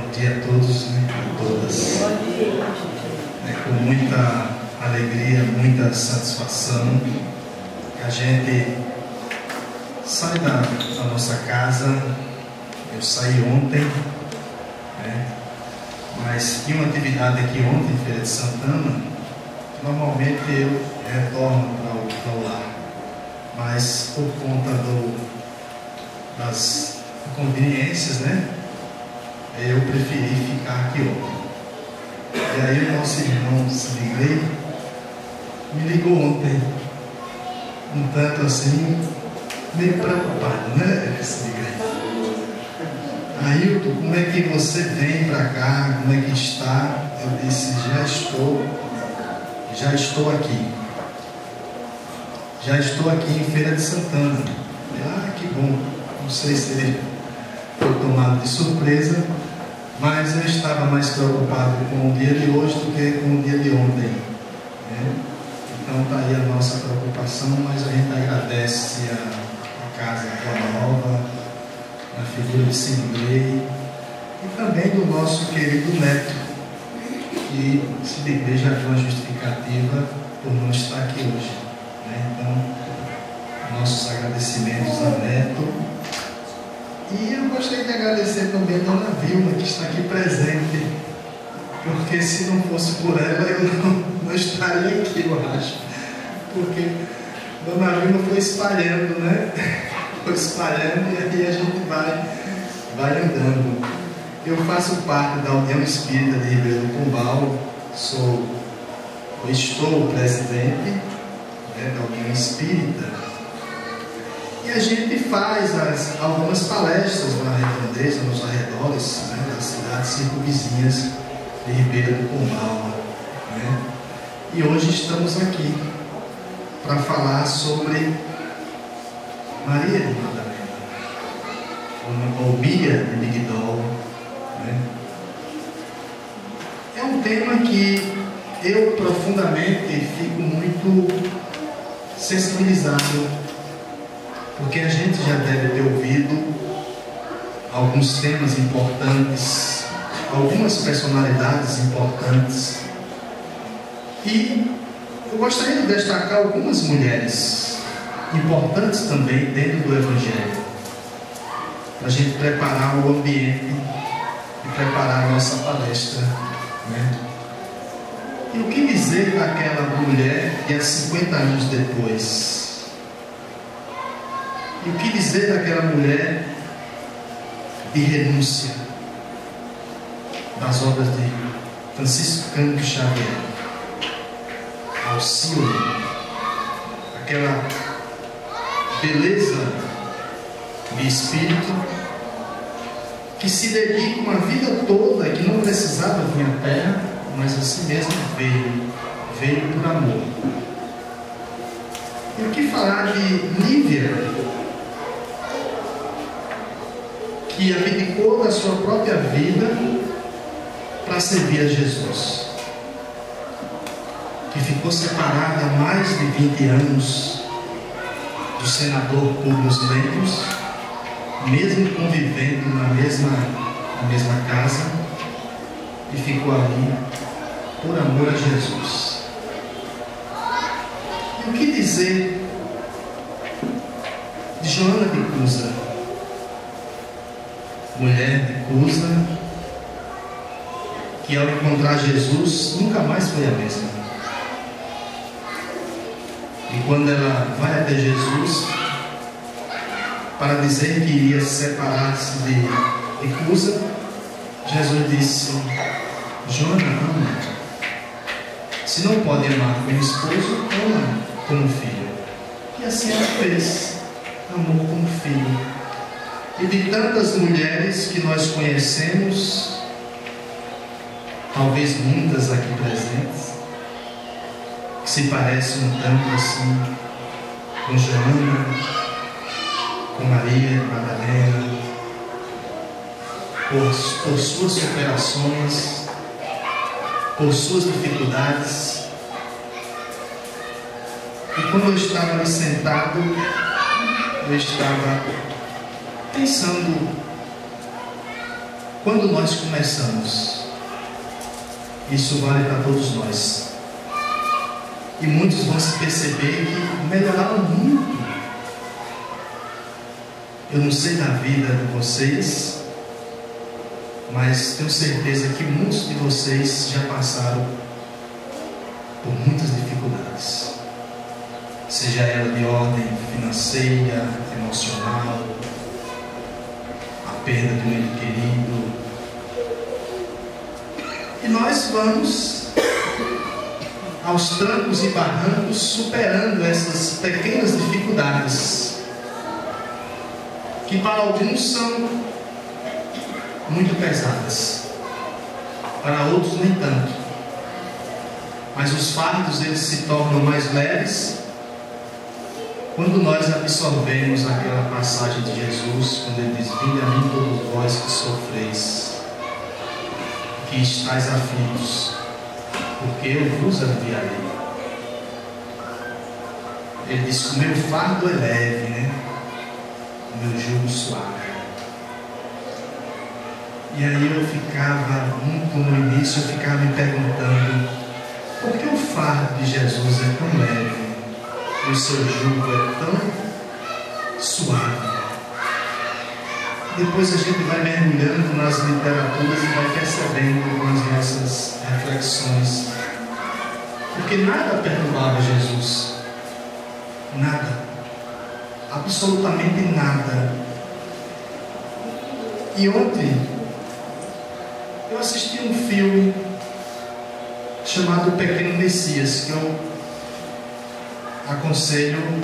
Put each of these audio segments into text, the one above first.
Bom dia a todos e a todas. É com muita alegria, muita satisfação que a gente sai da nossa casa. Eu saí ontem, né? Mas tinha uma atividade aqui ontem em Feira de Santana. Normalmente eu retorno para o lar, mas por conta das inconveniências, né? Eu preferi ficar aqui ontem. E aí o nosso irmão Sidney me ligou ontem, um tanto assim, meio preocupado, né, Sidney? Ailton, como é que você vem para cá? Como é que está? Eu disse, já estou aqui. Já estou aqui em Feira de Santana. Que bom. Não sei se ele foi tomado de surpresa, mas eu estava mais preocupado com o dia de hoje do que com o dia de ontem, né? Então está aí a nossa preocupação, mas a gente agradece a casa nova, a figura de Sidney e também do nosso querido neto, que Sidney já deu uma justificativa por não estar aqui hoje, né? Então, nossos agradecimentos a Neto. E eu gostaria de agradecer também a Dona Vilma, que está aqui presente, porque se não fosse por ela, eu não estaria aqui, eu acho. Porque Dona Vilma foi espalhando, né? Foi espalhando e aí a gente vai andando. Eu faço parte da União Espírita de Ribeirão do Pombal, estou presidente, né, da União Espírita. E a gente faz algumas palestras na redondeza, nos arredores, né, das cidades circunvizinhas de Ribeira do Pombal, né? E hoje estamos aqui para falar sobre Maria de Madalena, ou Bia de Migdol, né? É um tema que eu profundamente fico muito sensibilizado, porque a gente já deve ter ouvido alguns temas importantes, algumas personalidades importantes, e eu gostaria de destacar algumas mulheres importantes também dentro do Evangelho, para a gente preparar o ambiente e preparar a nossa palestra, né? E o que dizer daquela mulher que há 50 anos depois? E o que dizer daquela mulher de renúncia das obras de Francisco Cândido Xavier, Alcíone, aquela beleza de espírito que se dedica uma vida toda, que não precisava vir à terra, mas assim mesmo veio por amor. E o que falar de Lívia, que abdicou da sua própria vida para servir a Jesus, que ficou separada há mais de 20 anos do senador Públio Lentulus, mesmo convivendo na mesma casa, e ficou ali por amor a Jesus. E o que dizer de Joana de Cusa, mulher de Cusa, que ao encontrar Jesus nunca mais foi a mesma. E quando ela vai até Jesus para dizer que iria separar-se de Cusa, Jesus disse: Joana, ama. Se não pode amar como esposo, ama como filho. E assim ela fez, amou como filho. E de tantas mulheres que nós conhecemos, talvez muitas aqui presentes, que se parecem um tanto assim com Joana, com Maria Madalena, por suas superações, por suas dificuldades. E quando eu estava ali sentado, eu estava pensando quando nós começamos, isso vale para todos nós. E muitos vão se perceber que melhoraram muito. Eu não sei da vida de vocês, mas tenho certeza que muitos de vocês já passaram por muitas dificuldades, seja ela de ordem financeira, emocional, a perda de um ente querido. E nós vamos aos trancos e barrancos superando essas pequenas dificuldades, que para alguns são muito pesadas, para outros nem tanto, mas os fardos eles se tornam mais leves quando nós absorvemos aquela passagem de Jesus, quando ele diz: vinde a mim todos vós que sofreis, que estáis aflitos, porque eu vos aliviarei. Ele diz que o meu fardo é leve, né? O meu jugo suave. E aí eu ficava, muito no início, eu ficava me perguntando: por que o fardo de Jesus é tão leve e o seu jugo é tão suave? Depois a gente vai mergulhando nas literaturas e vai percebendo com as nossas reflexões, porque nada perturbava Jesus, nada, absolutamente nada. E ontem eu assisti um filme chamado O Pequeno Messias, que eu aconselho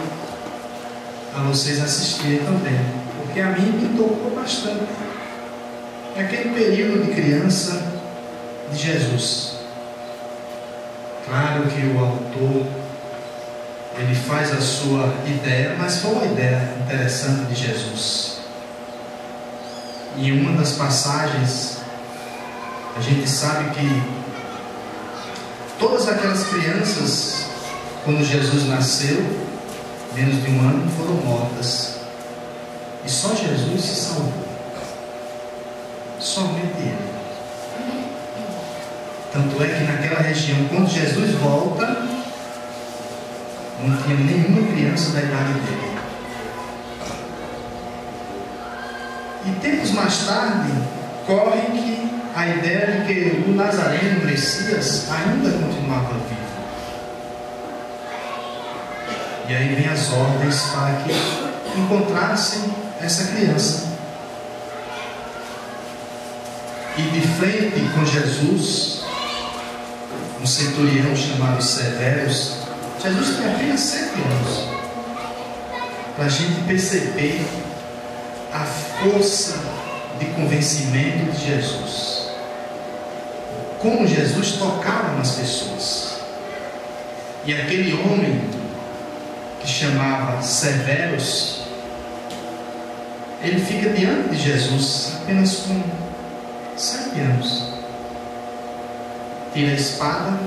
a vocês assistirem também, porque a mim me tocou bastante. É aquele período de criança de Jesus. Claro que o autor ele faz a sua ideia, mas foi uma ideia interessante de Jesus. E em uma das passagens a gente sabe que todas aquelas crianças, quando Jesus nasceu, menos de um ano, foram mortas. E só Jesus se salvou. Somente Ele. Tanto é que naquela região, quando Jesus volta, não tinha nenhuma criança da idade dele. E tempos mais tarde, corre que a ideia de que o Nazareno, o Messias, ainda continuava vivo. E aí vem as ordens para que encontrassem essa criança. E de frente com Jesus, um centurião chamado Severus, Jesus tinha apenas 7 anos, para a gente perceber a força de convencimento de Jesus, como Jesus tocava nas pessoas. E aquele homem que chamava Severus, ele fica diante de Jesus apenas com 7 anos, tira a espada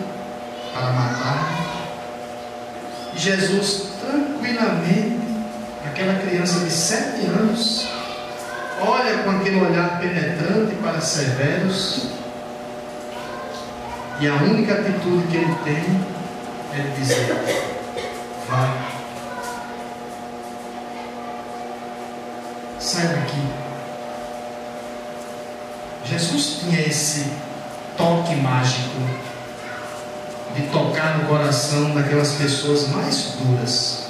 para matar, e Jesus tranquilamente, aquela criança de 7 anos, olha com aquele olhar penetrante para Severus, e a única atitude que ele tem é dizer: vai, sai daqui. Jesus tinha esse toque mágico de tocar no coração daquelas pessoas mais duras,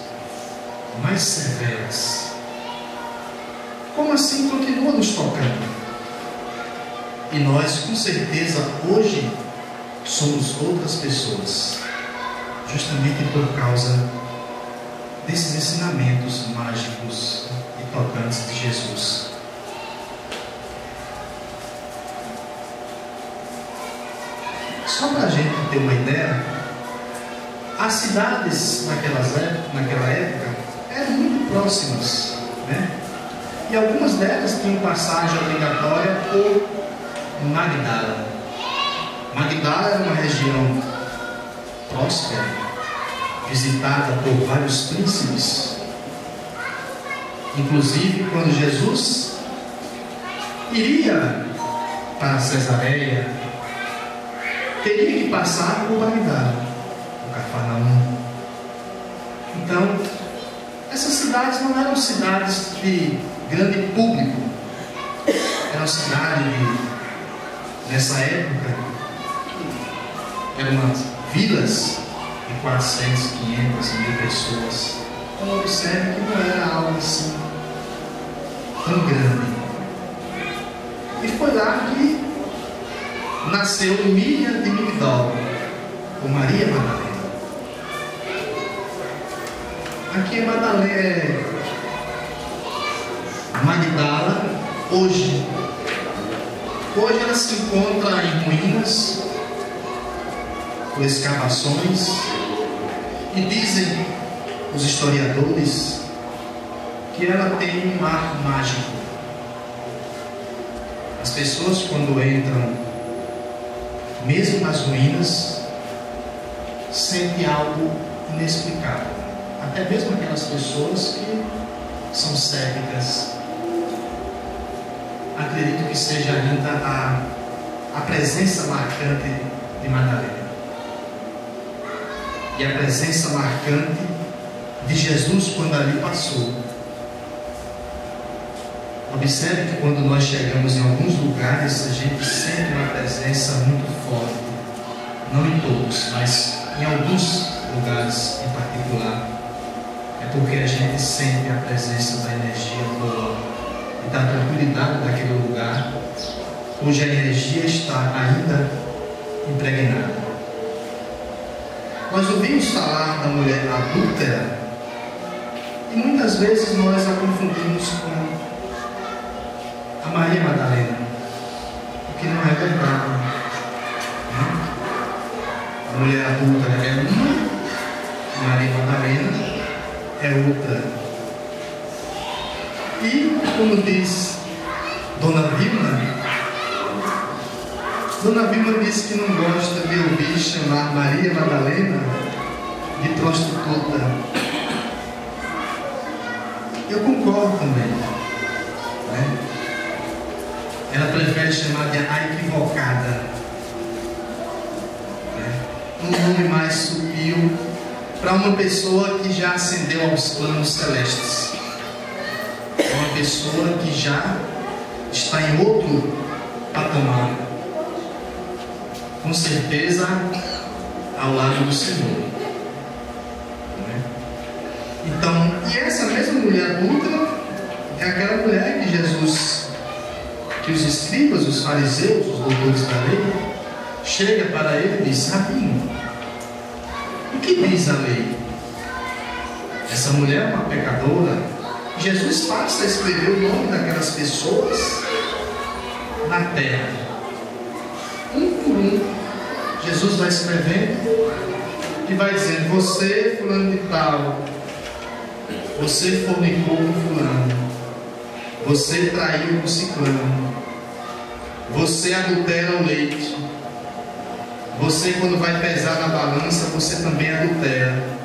mais severas. Como assim continua nos tocando? E nós, com certeza, hoje somos outras pessoas, justamente por causa desses ensinamentos mágicos e tocantes de Jesus. Só para a gente ter uma ideia, as cidades naquela época eram muito próximas, né? E algumas delas tinham passagem obrigatória por Magdala. Magdala era uma região próspera, visitada por vários príncipes. Inclusive, quando Jesus iria para Cesareia, teria que passar por Bagdá, por Cafarnaum. Então, essas cidades não eram cidades de grande público, eram cidades nessa época, eram umas vilas de 400, 500, 1000 pessoas. Então, observe que não era algo assim tão grande. E foi lá que nasceu Miriam de Migdol, ou Maria Madalena. Aqui é Madalena, Magdala, hoje. Hoje ela se encontra em ruínas, por escavações, e dizem os historiadores que ela tem um ar mágico. As pessoas, quando entram, mesmo nas ruínas, sentem algo inexplicável. Até mesmo aquelas pessoas que são céticas. Acredito que seja ainda a presença marcante de Madalena. E a presença marcante de Jesus quando ali passou. Observe que quando nós chegamos em alguns lugares, a gente sente uma presença muito forte. Não em todos, mas em alguns lugares em particular. É porque a gente sente a presença da energia boa e da tranquilidade daquele lugar, cuja energia está ainda impregnada. Nós ouvimos falar da mulher adúltera e muitas vezes nós a confundimos com a Maria Madalena, o que não é verdade. A mulher adúltera é uma, Maria Madalena é outra. E como diz Dona Vilma diz que não gosta de ouvir chamar Maria Madalena de prostituta. Eu concordo também, né? Ela prefere chamar de a equivocada, né? Um nome mais sutil para uma pessoa que já ascendeu aos planos celestes, uma pessoa que já está em outro patamar, com certeza ao lado do Senhor, né? Então, e essa mesma mulher adulta é aquela mulher que Jesus, que os escribas, os fariseus, os doutores da lei, chega para ele e diz: Rabino, o que diz a lei? Essa mulher é uma pecadora. Jesus passa a escrever o nome daquelas pessoas na terra, um por um. Jesus vai escrevendo e vai dizendo: você, fulano de tal, você fornicou com fulano, você traiu com ciclano, você adultera o leite, você, quando vai pesar na balança, você também adultera.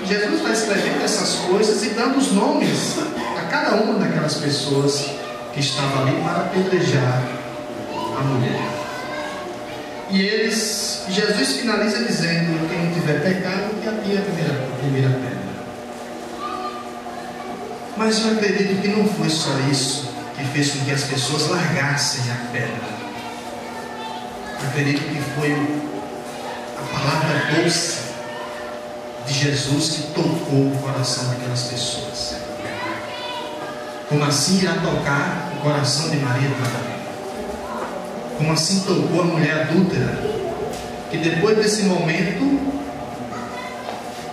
Jesus vai escrevendo essas coisas e dando os nomes a cada uma daquelas pessoas que estavam ali para apedrejar a mulher. E Jesus finaliza dizendo: quem não tiver pecado, que atire a primeira pedra. Mas eu acredito que não foi só isso que fez com que as pessoas largassem a pedra. Acredito que foi a palavra doce de Jesus que tocou o coração daquelas pessoas. Como assim irá tocar o coração de Maria Madalena? Como assim tocou a mulher adúltera, que depois desse momento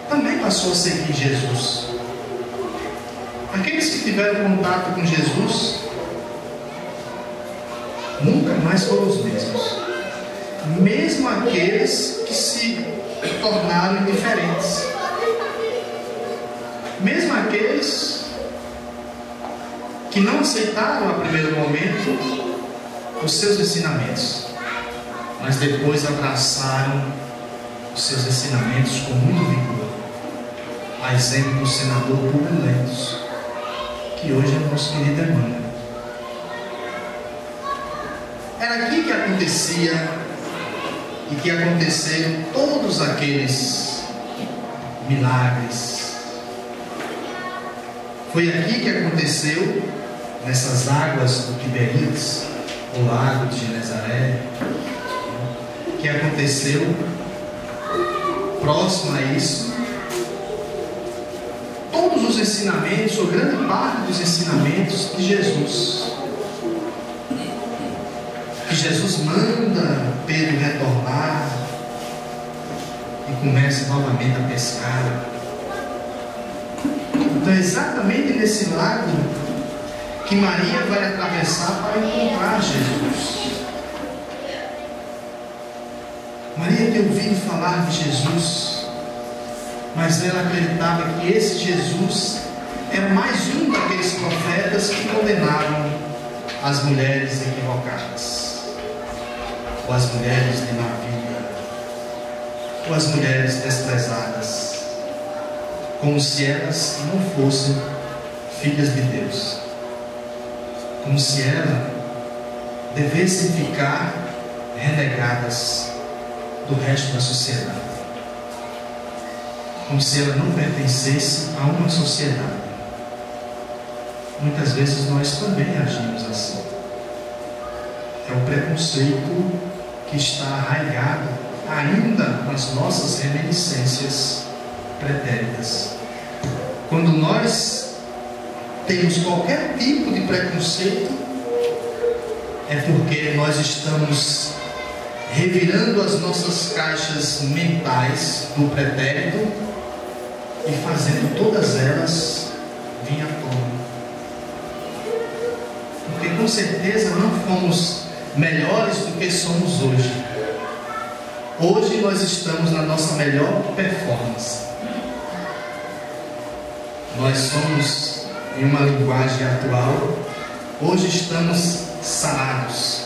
também passou a seguir Jesus? Aqueles que tiveram contato com Jesus nunca mais foram os mesmos. Mesmo aqueles que se tornaram indiferentes, mesmo aqueles que não aceitaram a primeiro momento os seus ensinamentos, mas depois abraçaram os seus ensinamentos com muito vigor, a exemplo do senador Publio Lentulus, que hoje é o nosso querido irmão. Era aqui que acontecia e que aconteceram todos aqueles milagres. Foi aqui que aconteceu, nessas águas do Tiberíades, o lago de Genezaré, que aconteceu próximo a isso. Todos os ensinamentos, ou grande parte dos ensinamentos de Jesus, que Jesus manda Pedro retornar e começa novamente a pescar. Então é exatamente nesse lago que Maria vai atravessar para encontrar Jesus. Maria tem ouvido falar de Jesus, mas ela acreditava que esse Jesus era mais um daqueles profetas que condenavam as mulheres equivocadas, ou as mulheres de má vida, ou as mulheres desprezadas, como se elas não fossem filhas de Deus, como se elas devessem ficar renegadas do resto da sociedade, como se ela não pertencesse a uma sociedade. Muitas vezes nós também agimos assim. É o preconceito que está arraigado ainda nas nossas reminiscências pretéritas. Quando nós temos qualquer tipo de preconceito, é porque nós estamos revirando as nossas caixas mentais do pretérito e fazendo todas elas vir à tona. Porque com certeza não fomos melhores do que somos hoje. Hoje nós estamos na nossa melhor performance. Nós somos, em uma linguagem atual, hoje estamos sarados,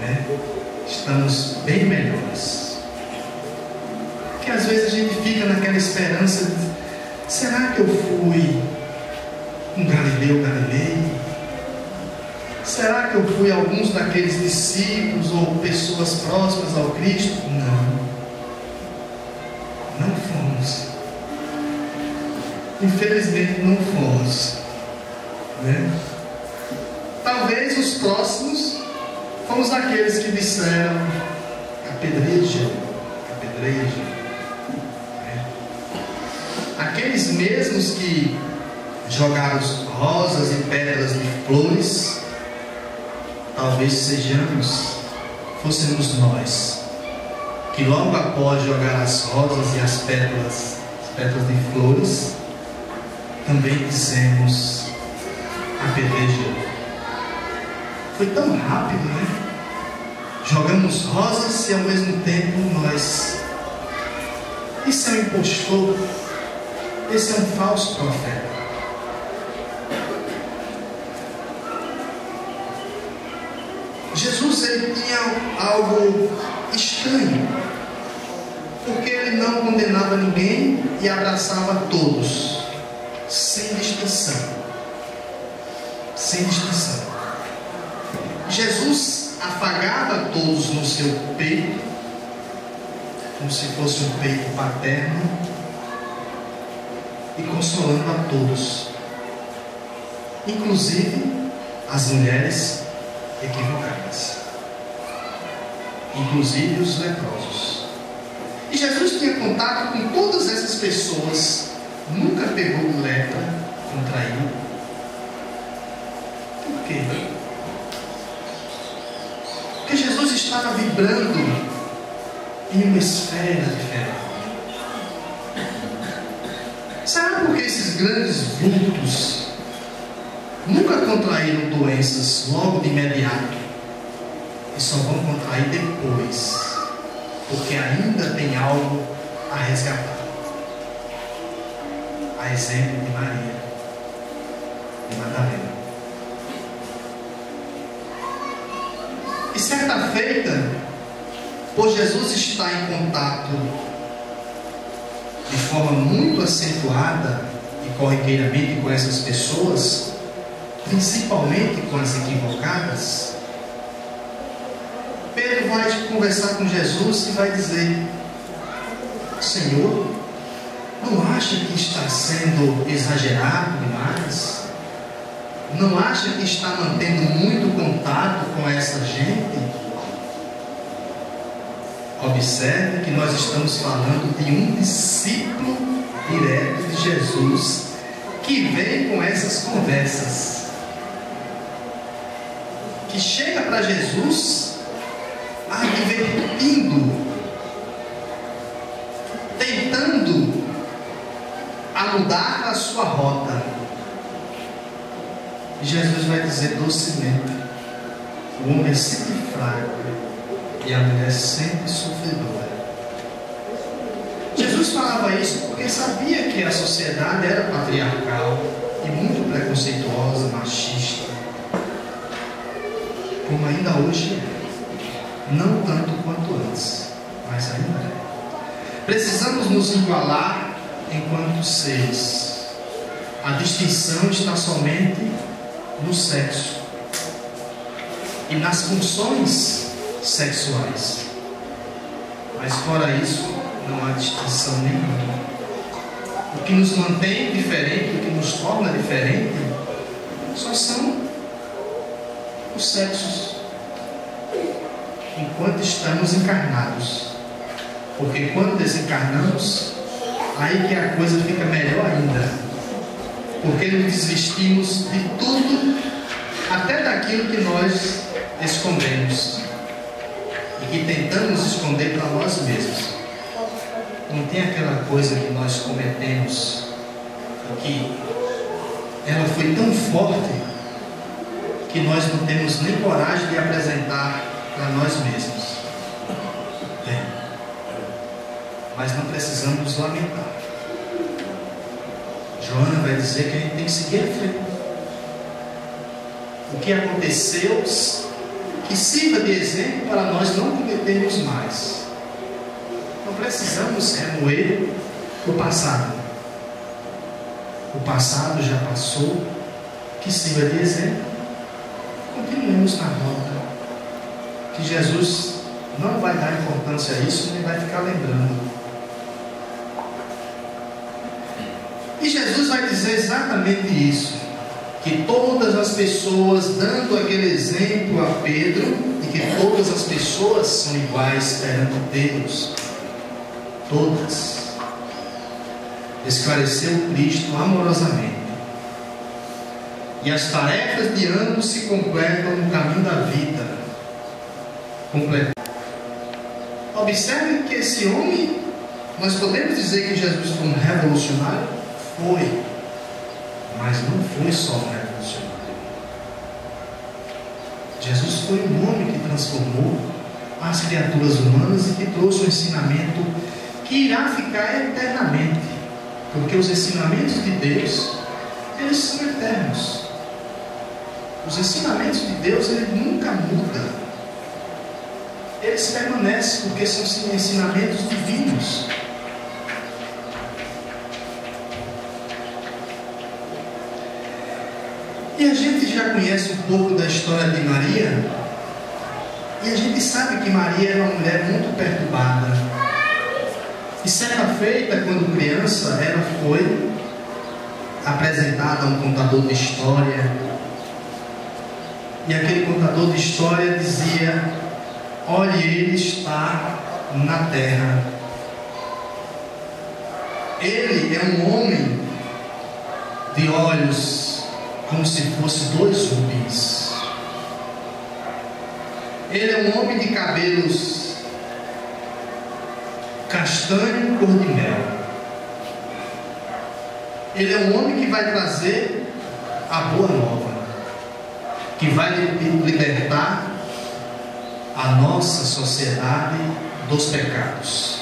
né? Estamos bem melhores. Porque às vezes a gente fica naquela esperança de, será que eu fui um Galileu Galilei? Será que eu fui alguns daqueles discípulos ou pessoas próximas ao Cristo? Não fomos. Infelizmente não fomos, né? Talvez os próximos fomos aqueles que disseram apedreja, né? Aqueles mesmos que jogaram rosas e pedras de flores. Talvez fôssemos nós, que logo após jogar as rosas e as pétalas de flores, também dissemos apedrejou. Foi tão rápido, né? Jogamos rosas e ao mesmo tempo nós. Esse é um impostor, esse é um falso profeta. Jesus, ele tinha algo estranho, porque ele não condenava ninguém e abraçava todos, sem distinção. Sem distinção. Jesus afagava todos no seu peito, como se fosse um peito paterno, e consolando a todos, inclusive as mulheres equivocadas, inclusive os leprosos. E Jesus tinha contato com todas essas pessoas, nunca pegou lepra, contraiu. Por quê? Porque Jesus estava vibrando em uma esfera diferente. Será porque esses grandes vultos nunca contraíram doenças logo de imediato e só vão contrair depois, porque ainda tem algo a resgatar? A exemplo de Maria e Madalena. E certa feita, por Jesus estar em contato de forma muito acentuada e corriqueiramente com essas pessoas, principalmente com as equivocadas, Pedro vai conversar com Jesus e vai dizer: Senhor, não acha que está sendo exagerado demais? Não acha que está mantendo muito contato com essa gente? Observe que nós estamos falando de um discípulo direto de Jesus que vem com essas conversas, que chega para Jesus advertindo, tentando a mudar a sua rota. E Jesus vai dizer docemente: o homem é sempre fraco e a mulher sempre sofredora. Jesus falava isso porque sabia que a sociedade era patriarcal e muito preconceituosa, machista, como ainda hoje é. Não tanto quanto antes, mas ainda é. Precisamos nos igualar enquanto seres. A distinção está somente no sexo e nas funções sexuais, mas fora isso não há distinção nenhuma. O que nos mantém diferente, o que nos torna diferente, só são os sexos, enquanto estamos encarnados, porque quando desencarnamos, aí que a coisa fica melhor ainda, porque nos desvestimos de tudo, até daquilo que nós escondemos e que tentamos esconder para nós mesmos. Não tem aquela coisa que nós cometemos e que ela foi tão forte que nós não temos nem coragem de apresentar para nós mesmos. Tem, mas não precisamos nos lamentar. Joana vai dizer que a gente tem que seguir a frente. O que aconteceu, que sirva de exemplo para nós não cometermos mais. Não precisamos remoer o passado. O passado já passou, que sirva de exemplo. Continuemos na rota, que Jesus não vai dar importância a isso, nem vai ficar lembrando. E Jesus vai dizer exatamente isso, que todas as pessoas, dando aquele exemplo a Pedro, de que todas as pessoas são iguais perante Deus, todas, esclareceu Cristo amorosamente. E as tarefas de ambos se completam no caminho da vida. Observe que esse homem, nós podemos dizer que Jesus foi um revolucionário? Foi, mas não foi só um revolucionário. Jesus foi um homem que transformou as criaturas humanas e que trouxe um ensinamento que irá ficar eternamente, porque os ensinamentos de Deus, eles são eternos. Os ensinamentos de Deus, eles nunca mudam, eles permanecem, porque são ensinamentos divinos. E a gente já conhece um pouco da história de Maria, e a gente sabe que Maria era uma mulher muito perturbada. E certa feita, quando criança, ela foi apresentada a um contador de história, e aquele contador de história dizia: olhe, ele está na terra. Ele é um homem de olhos como se fosse 2 rubins. Ele é um homem de cabelos castanho cor de mel. Ele é um homem que vai trazer a boa nova, que vai libertar a nossa sociedade dos pecados.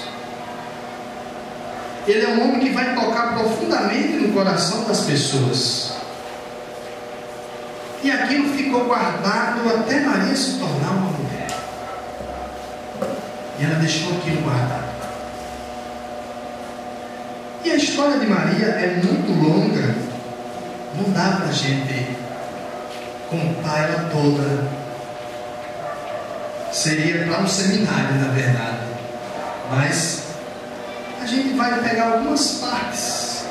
Ele é um homem que vai tocar profundamente no coração das pessoas. E aquilo ficou guardado até Maria se tornar uma mulher. E ela deixou aquilo guardado. E a história de Maria é muito longa. Não dá para a gente contar ela toda. seria para um seminário, na verdade. Mas a gente vai pegar algumas partes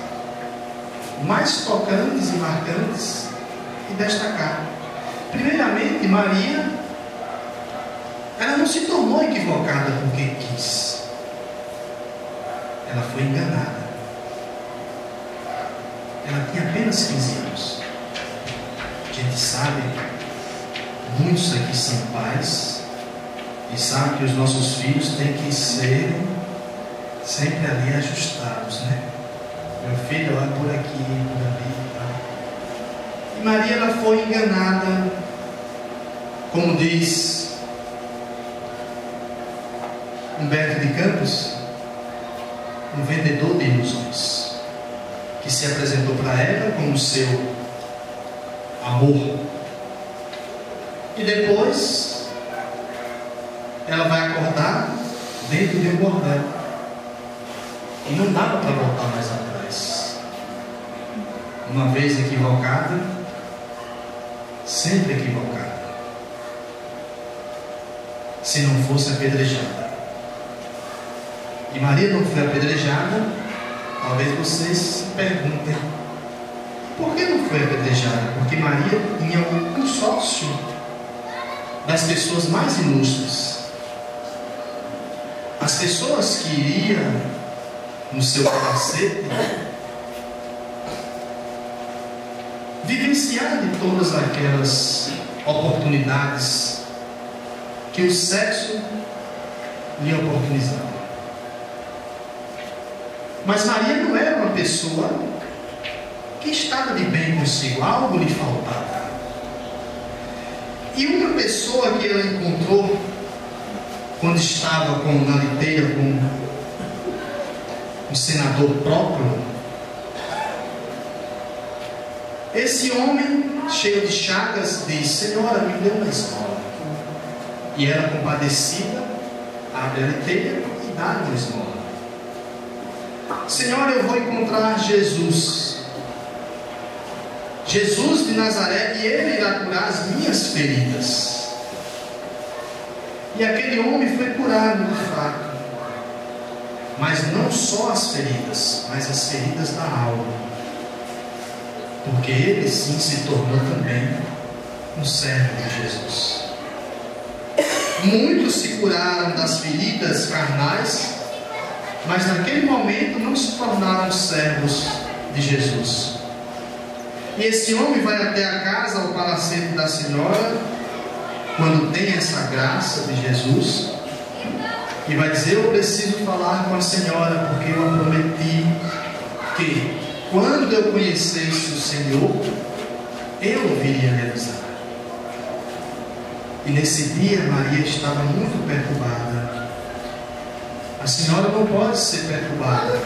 mais tocantes e marcantes e destacar. Primeiramente, Maria, ela não se tornou equivocada porque quis. Ela foi enganada. Ela tinha apenas 15 anos. A gente sabe, muitos aqui são pais e sabem que os nossos filhos têm que ser sempre ali ajustados, né? Meu filho, olha por aqui, por ali e tal. E Maria, ela foi enganada, como diz Humberto de Campos, um vendedor de ilusões, que se apresentou para ela como seu amor. E depois ela vai acordar dentro de um bordel. E não dava para voltar mais atrás. Uma vez equivocada, sempre equivocada. Se não fosse apedrejada. E Maria não foi apedrejada. Talvez vocês se perguntem: por que não foi apedrejada? Porque Maria tinha um consórcio das pessoas mais ilustres. As pessoas que iriam no seu capacete vivenciar de todas aquelas oportunidades que o sexo lhe oportunizava. Mas Maria não era uma pessoa que estava de bem consigo, algo lhe faltava. E uma pessoa que ela encontrou quando estava na liteira com um senador próprio, esse homem cheio de chagas diz: Senhora, me dê uma esmola. E ela, compadecida, abre a liteira e dá uma esmola. Senhora, eu vou encontrar Jesus de Nazaré, e Ele irá curar as minhas feridas. E aquele homem foi curado de fato, mas não só as feridas, mas as feridas da alma, porque ele sim se tornou também um servo de Jesus. Muitos se curaram das feridas carnais, mas naquele momento não se tornaram servos de Jesus. E esse homem vai até a casa, ao palacete da senhora, quando tem essa graça de Jesus, e vai dizer: eu preciso falar com a senhora, porque eu a prometi que quando eu conhecesse o Senhor, eu viria lhe avisar. E nesse dia Maria estava muito perturbada. A senhora não pode ser perturbada.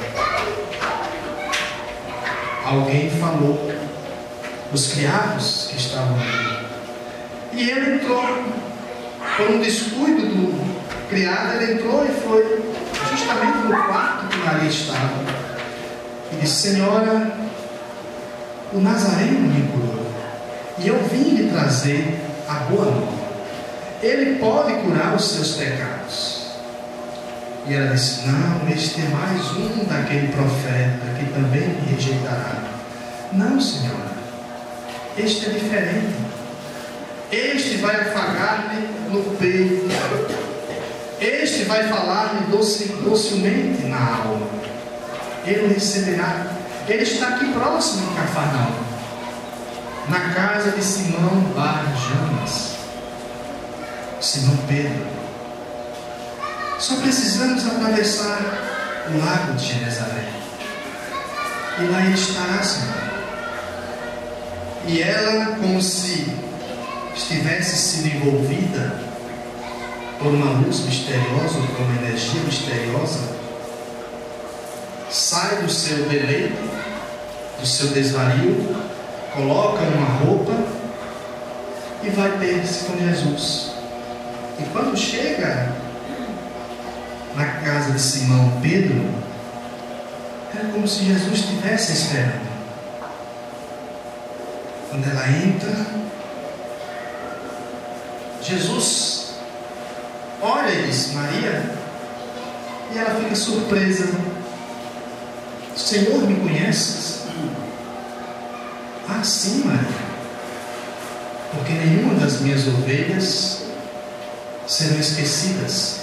Alguém falou, os criados que estavam ali. E ele entrou, por um descuido do criado, ele entrou e foi justamente no quarto que Maria estava. E disse: Senhora, o Nazareno me curou, e eu vim lhe trazer a boa nova. Ele pode curar os seus pecados. E ela disse: não, este é mais um daquele profeta que também me rejeitará. Não, senhora, este é diferente. Este vai afagar-lhe no peito. Este vai falar-lhe docemente na alma. Ele receberá. Ele está aqui próximo em Cafarnaum, na casa de Simão Bar-Jonas, Simão Pedro. Só precisamos atravessar o lago de Genezaré, e lá ele estará, Senhor. E ela, como se estivesse sido envolvida por uma luz misteriosa, ou por uma energia misteriosa, sai do seu deleite, do seu desvario, coloca uma roupa e vai ter-se com Jesus. E quando chega na casa de Simão Pedro, é como se Jesus estivesse esperando. Quando ela entra, Jesus olha e diz: Maria. E ela fica surpresa: Senhor, me conheces? Ah, sim, Maria, porque nenhuma das minhas ovelhas serão esquecidas.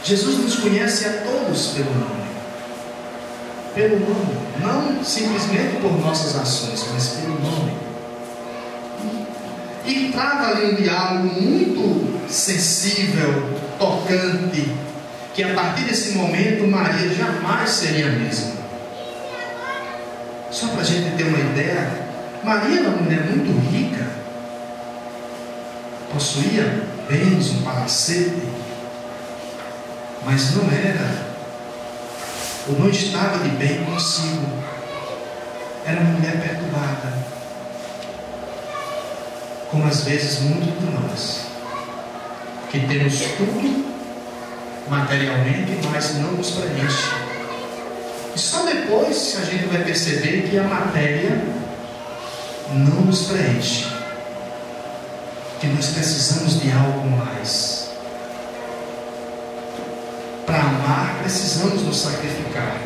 Jesus nos conhece a todos pelo nome. Pelo nome, não simplesmente por nossas ações, mas pelo nome. E trava ali um diálogo muito sensível, tocante, que a partir desse momento Maria jamais seria a mesma. Só para a gente ter uma ideia, Maria era uma mulher muito rica, possuía bens, um palacete, mas não era, ou não estava de bem consigo. Era uma mulher perturbada, como às vezes muitos de nós, que temos tudo materialmente, mas não nos preenche. E só depois a gente vai perceber que a matéria não nos preenche, que nós precisamos de algo mais. Para amar, precisamos nos sacrificar.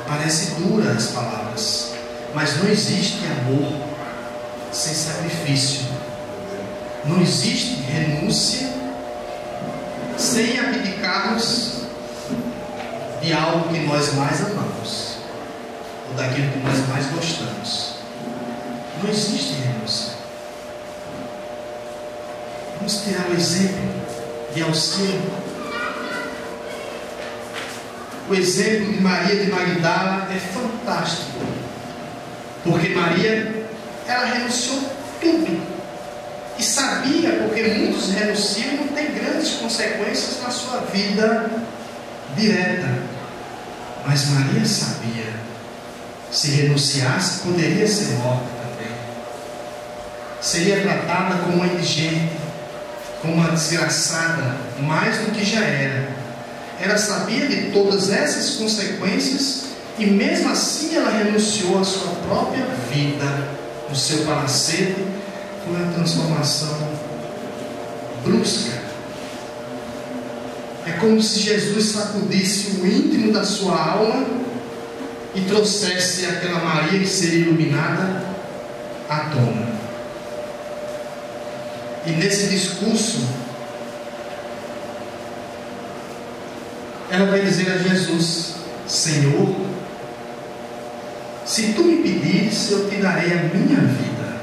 Parece dura as palavras, mas não existe amor sem sacrifício. Não existe renúncia sem abdicarmos de algo que nós mais amamos, ou daquilo que nós mais gostamos. Não existe renúncia. Vamos tirar o exemplo de Alceu. O exemplo de Maria de Magdala é fantástico, porque Maria, ela renunciou tudo, e sabia, porque muitos renunciam, não tem grandes consequências na sua vida direta, mas Maria sabia, se renunciasse, poderia ser morta também, seria tratada como uma indigente, como uma desgraçada, mais do que já era. Ela sabia de todas essas consequências, e mesmo assim ela renunciou à sua própria vida, no seu palacete. Foi uma transformação brusca. É como se Jesus sacudisse o íntimo da sua alma e trouxesse aquela Maria que seria iluminada à tona. E nesse discurso, ela vai dizer a Jesus: Senhor, se tu me pedires, eu te darei a minha vida.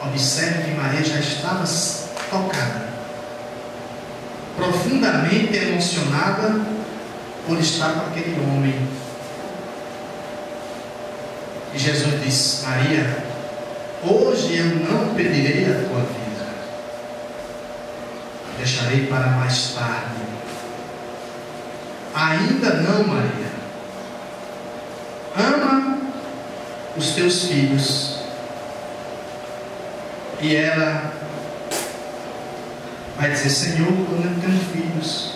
Observe que Maria já estava tocada, profundamente emocionada por estar com aquele homem. E Jesus disse: Maria, hoje eu não pedirei a tua vida, deixarei para mais tarde. Ainda não, Maria. Ama os teus filhos. E ela vai dizer: Senhor, eu não tenho filhos.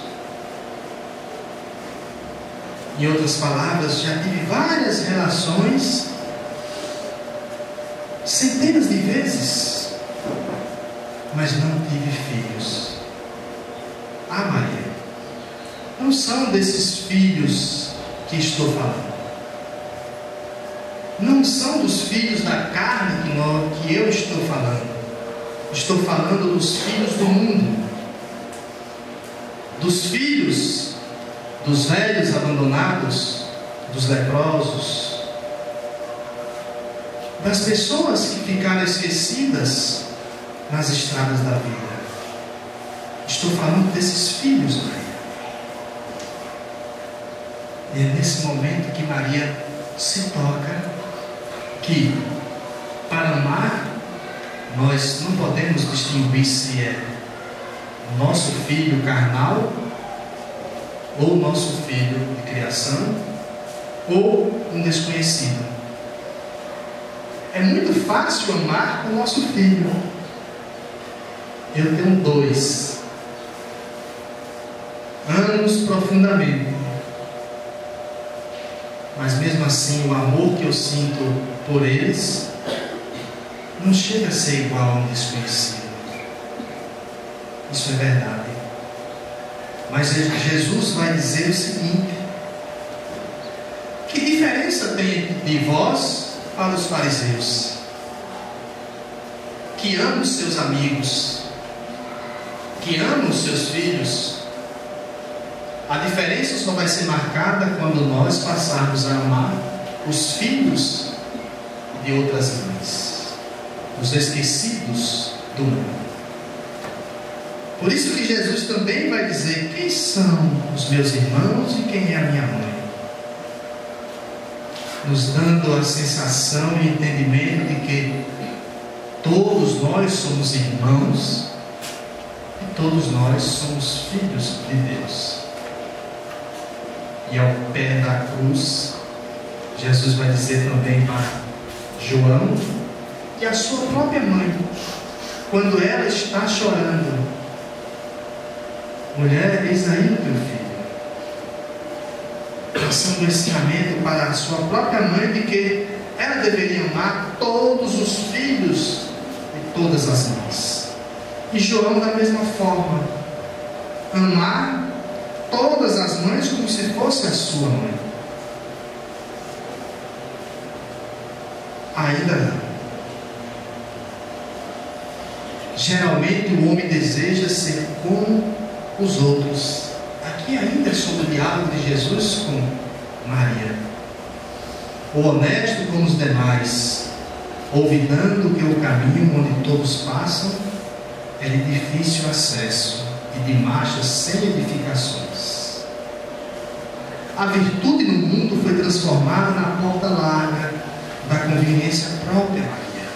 Em outras palavras, já tive várias relações, centenas de vezes, mas não tive filhos. Ah, Maria, não são desses filhos que estou falando. Não são dos filhos da carne que eu estou falando. Estou falando dos filhos do mundo, dos filhos dos velhos abandonados, dos leprosos, das pessoas que ficaram esquecidas nas estradas da vida. Estou falando desses filhos, Maria. E é nesse momento que Maria se toca que, para amar, nós não podemos distinguir se é nosso filho carnal, ou nosso filho de criação, ou um desconhecido. É muito fácil amar o nosso filho. Eu tenho 2. Amo-os profundamente. Mas mesmo assim, o amor que eu sinto por eles não chega a ser igual a um desconhecido. Isso é verdade. Mas Jesus vai dizer o seguinte: que diferença tem de vós para os fariseus, que amam os seus amigos, que amam os seus filhos? A diferença só vai ser marcada quando nós passarmos a amar os filhos de outras mães, os esquecidos do mundo. Por isso que Jesus também vai dizer: quem são os meus irmãos e quem é a minha mãe? Nos dando a sensação e entendimento de que todos nós somos irmãos e todos nós somos filhos de Deus. E ao pé da cruz, Jesus vai dizer também para João e a sua própria mãe, quando ela está chorando: mulher, eis aí o teu filho. Passando o ensinamento para a sua própria mãe de que ela deveria amar todos os filhos de todas as mães. E João, da mesma forma, amar todas as mães como se fosse a sua mãe. Ainda não. Geralmente o homem deseja ser como os outros. Aqui ainda é sobre o diálogo de Jesus com Maria. O honesto como os demais, olvidando que o caminho onde todos passam é de difícil acesso e de marchas sem edificações. A virtude no mundo foi transformada na porta larga da conveniência própria Maria.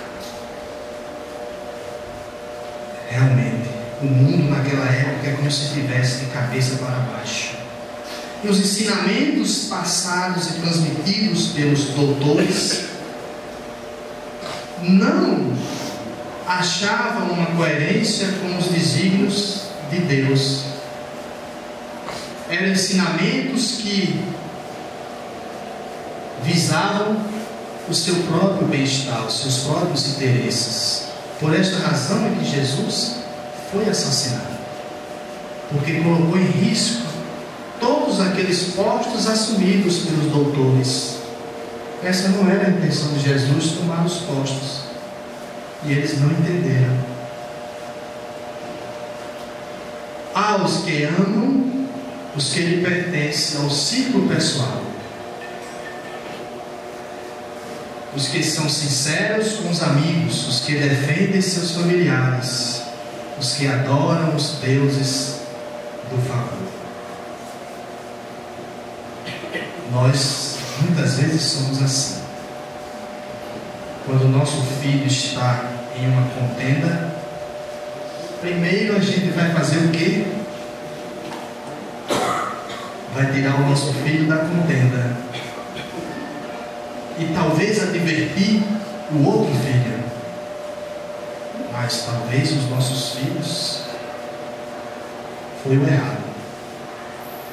Realmente, o mundo naquela época é como se estivesse de cabeça para baixo. E os ensinamentos passados e transmitidos pelos doutores não achavam uma coerência com os desígnios de Deus. Eram ensinamentos que visavam o seu próprio bem-estar, os seus próprios interesses. Por esta razão é que Jesus foi assassinado, porque colocou em risco todos aqueles postos assumidos pelos doutores. Essa não era a intenção de Jesus, tomar os postos, e eles não entenderam. Aos que amam os que lhe pertencem ao círculo pessoal, os que são sinceros com os amigos, os que defendem seus familiares, os que adoram os deuses do favor. Nós muitas vezes somos assim. Quando o nosso filho está em uma contenda, primeiro a gente vai fazer o quê? Vai tirar o nosso filho da contenda e talvez advertir o outro filho. Mas talvez os nossos filhos foi o errado.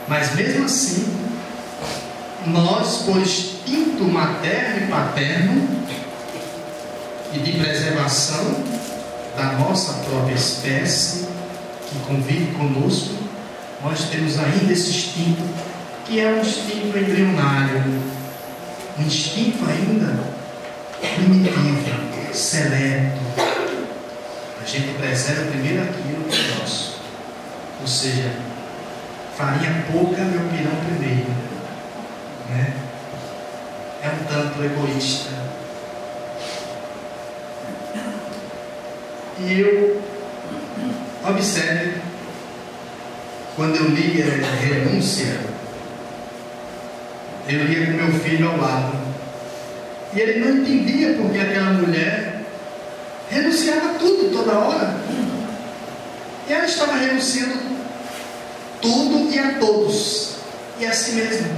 Mas mesmo assim, nós, por instinto materno e paterno e de preservação da nossa própria espécie que convive conosco, nós temos ainda esse instinto, que é um instinto embrionário, um instinto ainda primitivo, seleto. A gente preserva primeiro aquilo que é nosso, ou seja, farinha pouca, meu pirão primeiro, né? É um tanto egoísta. E eu observe, quando eu li Renúncia, eu lia com meu filho ao lado, e ele não entendia porque aquela mulher renunciava a tudo, toda hora, e ela estava renunciando tudo e a todos, e a si mesma.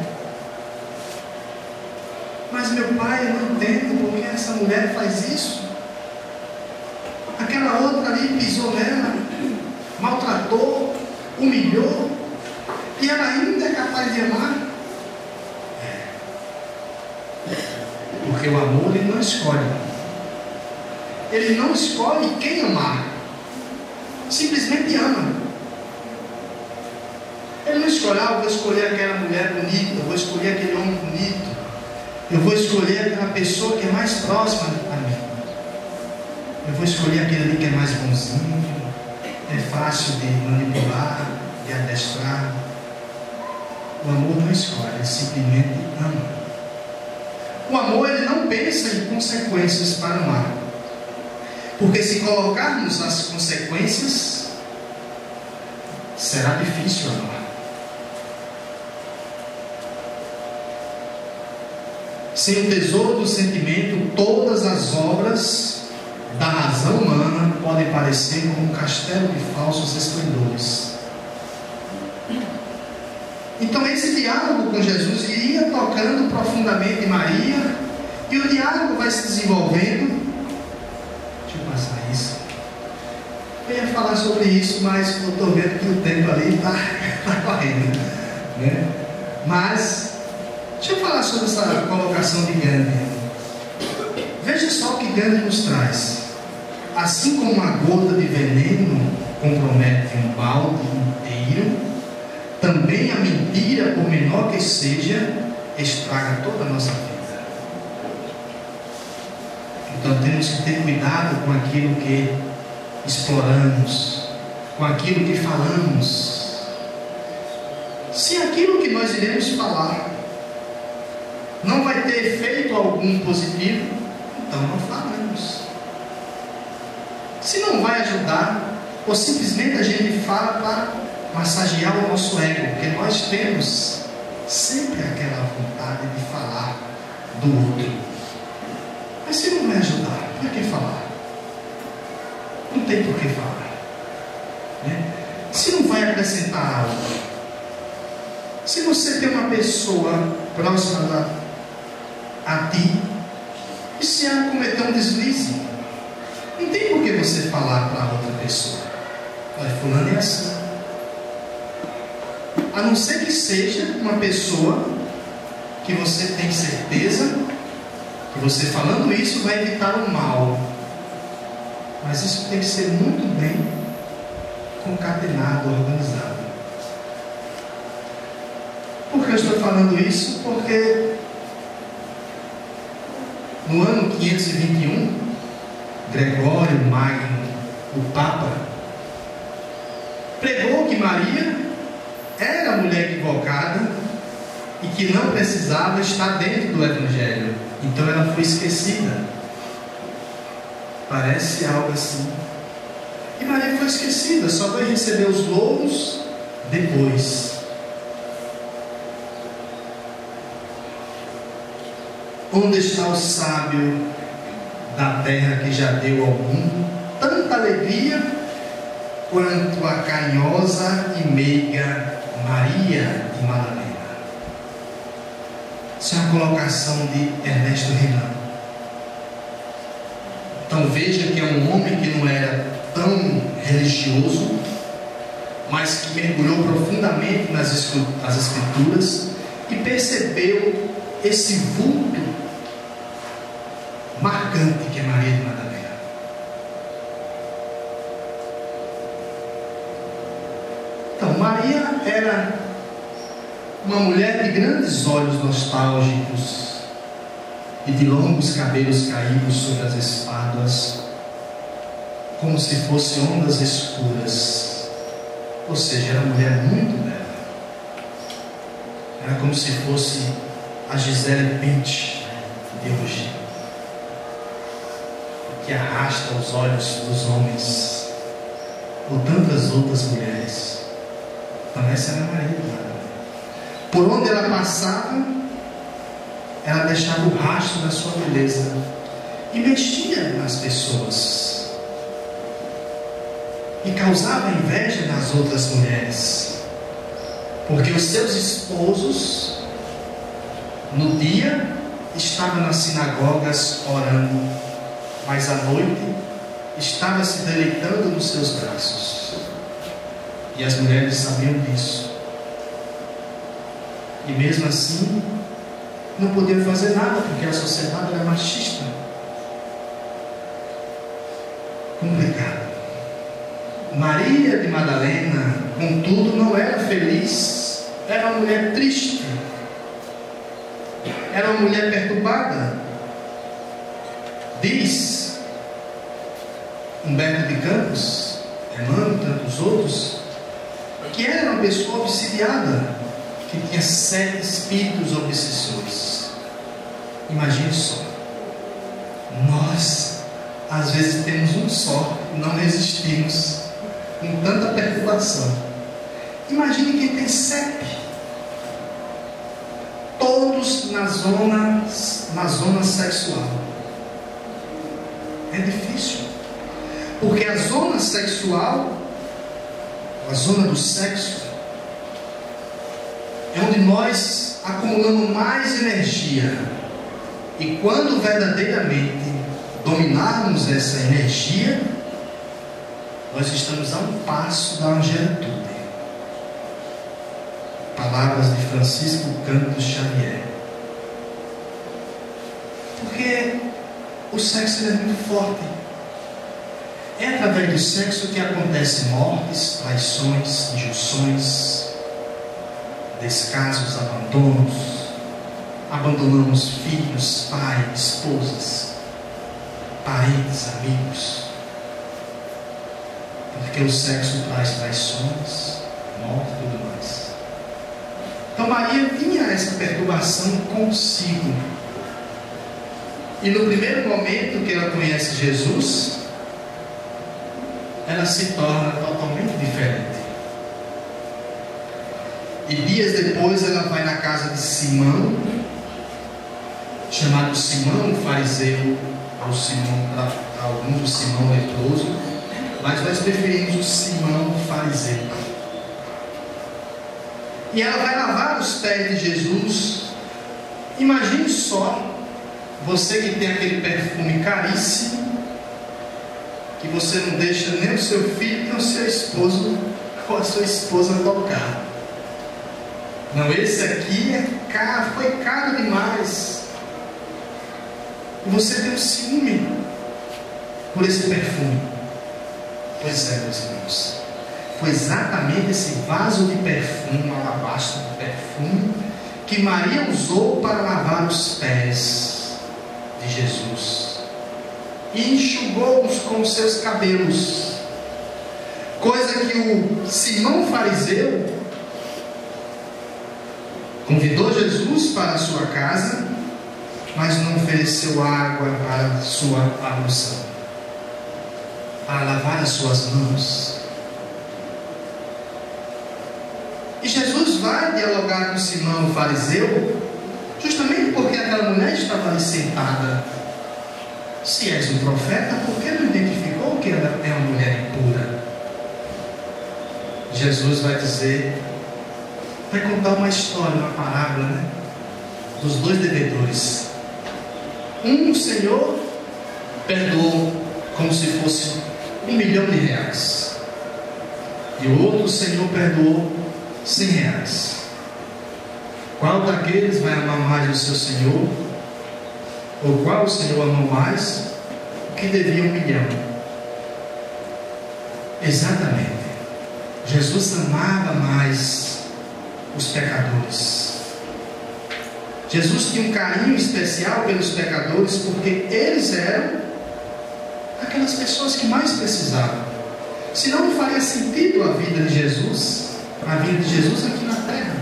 Mas meu pai, eu não entendo porque essa mulher faz isso. Aquela outra ali pisou nela, maltratou, humilhou, e ela ainda é capaz de amar. Porque o amor, ele não escolhe. Ele não escolhe quem amar. Simplesmente ama. escolher, eu vou escolher aquela mulher bonita, eu vou escolher aquele homem bonito, eu vou escolher aquela pessoa que é mais próxima a mim, eu vou escolher aquele ali que é mais bonzinho, é fácil de manipular, de adestrar. O amor não escolhe, ele simplesmente ama. O amor, ele não pensa em consequências para amar, porque se colocarmos as consequências, será difícil amar. Sem o tesouro do sentimento, todas as obras da razão humana podem parecer como um castelo de falsos esplendores. Então esse diálogo com Jesus iria tocando profundamente Maria, e o diálogo vai se desenvolvendo. Deixa eu passar isso. Eu ia falar sobre isso, mas eu estou vendo que o tempo ali está correndo, né? Mas deixa eu falar sobre essa colocação de Gandhi. Veja só o que Gandhi nos traz. Assim como uma gota de veneno compromete um balde inteiro, também a mentira, por menor que seja, estraga toda a nossa vida. Então temos que ter cuidado com aquilo que exploramos, com aquilo que falamos. Se aquilo que nós iremos falar não vai ter efeito algum positivo, então não falamos. Se não vai ajudar, ou simplesmente a gente fala para massagear o nosso ego, porque nós temos sempre aquela vontade de falar do outro. Mas se não vai ajudar, para que falar? Não tem por que falar, né? Se não vai acrescentar algo, se você tem uma pessoa próxima a ti, e se ela cometer um deslize, não tem por que você falar para outra pessoa: olha, fulano é assim. A não ser que seja uma pessoa que você tem certeza que você falando isso vai evitar o mal. Mas isso tem que ser muito bem concatenado, organizado. Por que eu estou falando isso? Porque no ano 521, Gregório Magno, o Papa, pregou que Maria era a mulher equivocada e que não precisava estar dentro do Evangelho. Então ela foi esquecida. Parece algo assim. E Maria foi esquecida, só vai receber os louros depois. Onde está o sábio da terra que já deu ao mundo tanta alegria quanto a carinhosa e meiga Maria de Madalena? Essa é a colocação de Ernesto Renan. Então veja que é um homem que não era tão religioso, mas que mergulhou profundamente nas escrituras e percebeu esse vulto marcante que é Maria de Madalena. Então, Maria era uma mulher de grandes olhos nostálgicos e de longos cabelos caídos sobre as espáduas, como se fossem ondas escuras. Ou seja, era uma mulher muito bela. Era como se fosse a Gisele Bündchen de hoje, que arrasta os olhos dos homens, ou tantas outras mulheres. Então essa era a Maria de Madalena. Por onde ela passava, ela deixava o rastro da sua beleza e mexia nas pessoas e causava inveja nas outras mulheres, porque os seus esposos no dia estavam nas sinagogas orando, mas à noite estava se deleitando nos seus braços. E as mulheres sabiam disso. E mesmo assim, não podiam fazer nada, porque a sociedade era machista. Complicado. Maria de Madalena, contudo, não era feliz era uma mulher triste, era uma mulher perturbada. Diz Humberto de Campos, Emmanuel e tantos outros, que era uma pessoa obsidiada, que tinha 7 espíritos obsessores. Imagine só, nós às vezes temos um só e não resistimos com tanta perturbação. Imagine quem tem 7, todos na zona sexual. É difícil, porque a zona sexual, a zona do sexo, é onde nós acumulamos mais energia. E quando verdadeiramente dominarmos essa energia, nós estamos a um passo da angelitude. Palavras de Francisco Cândido Xavier. Porque o sexo é muito forte. É através do sexo que acontecem mortes, traições, injunções, descasos, abandonos. Abandonamos filhos, pai, esposas, parentes, amigos. Porque o sexo traz traições, morte e tudo mais. Então Maria tinha essa perturbação consigo. E no primeiro momento que ela conhece Jesus, ela se torna totalmente diferente. E dias depois ela vai na casa de Simão, chamado Simão o fariseu, ou Simão, para alguns o Simão leproso, mas nós preferimos o Simão fariseu. E ela vai lavar os pés de Jesus. Imagine só, você que tem aquele perfume caríssimo, que você não deixa nem o seu filho, nem o seu esposo ou a sua esposa tocar. Não, esse aqui é caro, foi caro demais. E você tem um ciúme por esse perfume. Pois é, meus irmãos, foi exatamente esse vaso de perfume, um alabastro de perfume, que Maria usou para lavar os pés de Jesus e enxugou-os com os seus cabelos, coisa que o Simão fariseu convidou Jesus para a sua casa, mas não ofereceu água para a sua ablução, para lavar as suas mãos. E Jesus vai dialogar com Simão o fariseu, justamente porque aquela mulher estava ali sentada. Se és um profeta, por que não identificou que ela é uma mulher impura? Jesus vai dizer, vai contar uma história, uma parábola, né? Dos 2 devedores. Um, o Senhor perdoou como se fosse R$1 milhão. E o outro, o Senhor perdoou R$100. Qual daqueles vai amar mais o seu Senhor? Ou qual o Senhor amou mais? O que devia R$1 milhão? Exatamente. Jesus amava mais os pecadores. Jesus tinha um carinho especial pelos pecadores, porque eles eram aquelas pessoas que mais precisavam. Senão não faria sentido a vida de Jesus, aqui na terra,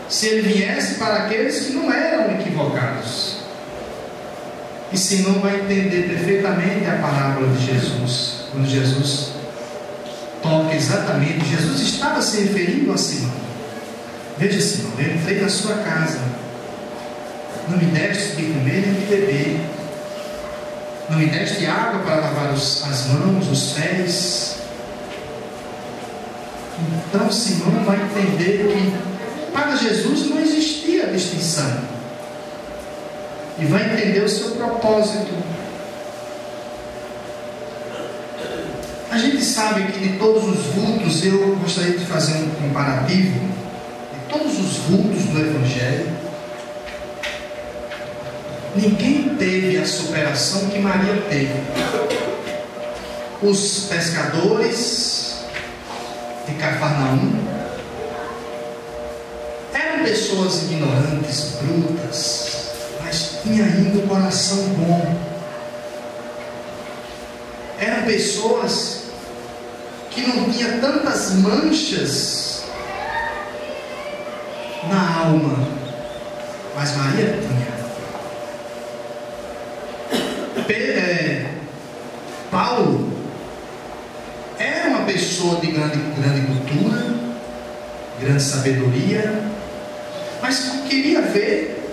se ele viesse para aqueles que não eram equivocados. E Simão vai entender perfeitamente a parábola de Jesus, quando Jesus toca exatamente. Jesus estava se referindo a Simão. Veja, Simão, eu entrei na sua casa, não me deste de comer nem de beber, não me deste água para lavar as mãos, os pés. Então Simão vai entender que para Jesus não existia distinção, e vai entender o seu propósito. A gente sabe que de todos os vultos, eu gostaria de fazer um comparativo, de todos os vultos do Evangelho, ninguém teve a superação que Maria teve. Os pescadores de Cafarnaum, eram pessoas ignorantes, brutas, mas tinha ainda um coração bom. Eram pessoas que não tinham tantas manchas na alma, mas Maria tinha. Paulo era uma pessoa de grande cultura, grande sabedoria, mas queria ver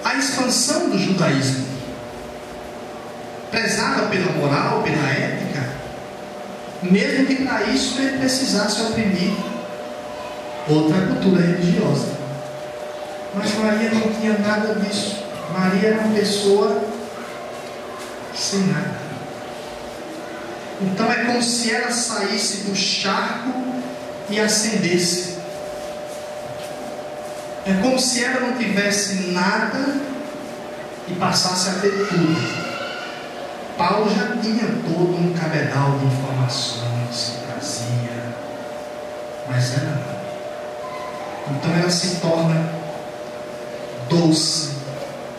a expansão do judaísmo. Prezava pela moral, pela ética, mesmo que para isso ele precisasse oprimir outra cultura religiosa. Mas Maria não tinha nada disso. Maria era uma pessoa sem nada. Então é como se ela saísse do charco e ascendesse. É como se ela não tivesse nada e passasse a ter tudo. Paulo já tinha todo um cabedal de informações que trazia, mas ela não. Então ela se torna doce,